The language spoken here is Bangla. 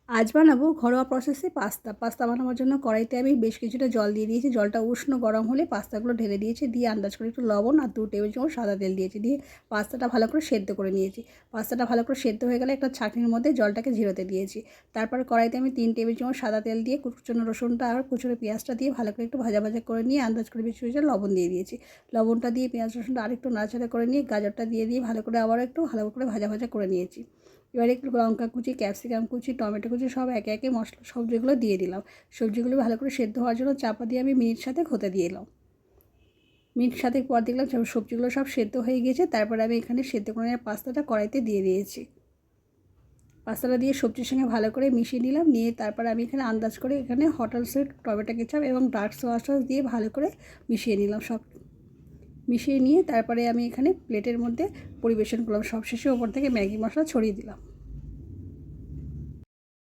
আজ বানাবো ঘরোয়া প্রসেসে পাস্তা বানানোর জন্য কড়াইতে আমি বেশ কিছুটা জল দিয়ে দিয়েছি। জলটা উষ্ণ গরম হলে পাস্তাগুলো ঢেলে দিয়েছি, দিয়ে আন্দাজ করে একটু লবণ আর 2 টেবিল চামচ সাদা তেল দিয়েছি, দিয়ে পাস্তাটা ভালো করে সেদ্ধ করে নিয়েছি। পাস্তাটা ভালো করে সেদ্ধ হয়ে গেলে একটা ছাঁকনির মধ্যে জলটাকে ঝেরোতে দিয়েছি। তারপর কড়াইতে আমি 3 টেবিল চামচ সাদা তেল দিয়ে কুচনো রসুনটা আর কুচনো পেঁয়াজটা দিয়ে ভালো করে একটু ভাজা ভাজা করে নিয়ে আন্দাজ করে বেশ কিছুটা লবণ দিয়ে দিয়েছি। লবণটা দিয়ে পেঁয়াজ রসুনটা আরেকটু নাড়াচাড়া করে নিয়ে গাজরটা দিয়ে ভালো করে আবারও একটু ভালো করে ভাজা ভাজা করে নিয়েছি। এবারে একটু লঙ্কা কুচি, ক্যাপসিকাম কুচি, টমেটো কুচি সব একে একে মশলা সবজিগুলো দিয়ে দিলাম। সবজিগুলো ভালো করে সেদ্ধ হওয়ার জন্য চাপা দিয়ে আমি মিনিট সাতেক হতে দিয়ে এলাম। মিনিট সাতেক পর দেখলাম সবজিগুলো সব সেদ্ধ হয়ে গিয়েছে। তারপরে আমি এখানে সেদ্ধ করে নেওয়া পাস্তাটা কড়াইতে দিয়ে দিয়েছি। পাস্তাটা দিয়ে সবজির সঙ্গে ভালো করে মিশিয়ে নিলাম, নিয়ে তারপর আমি এখানে আন্দাজ করে এখানে হোটেল সুইট টমেটো কেচাপ এবং ডার্ক সোয়া সস দিয়ে ভালো করে মিশিয়ে নিলাম। সব মিশিয়ে নিয়ে তারপরে আমি এখানে প্লেটের মধ্যে পরিবেশন করলাম। সবশেষে ওপর থেকে ম্যাগি মশলা ছড়িয়ে দিলাম।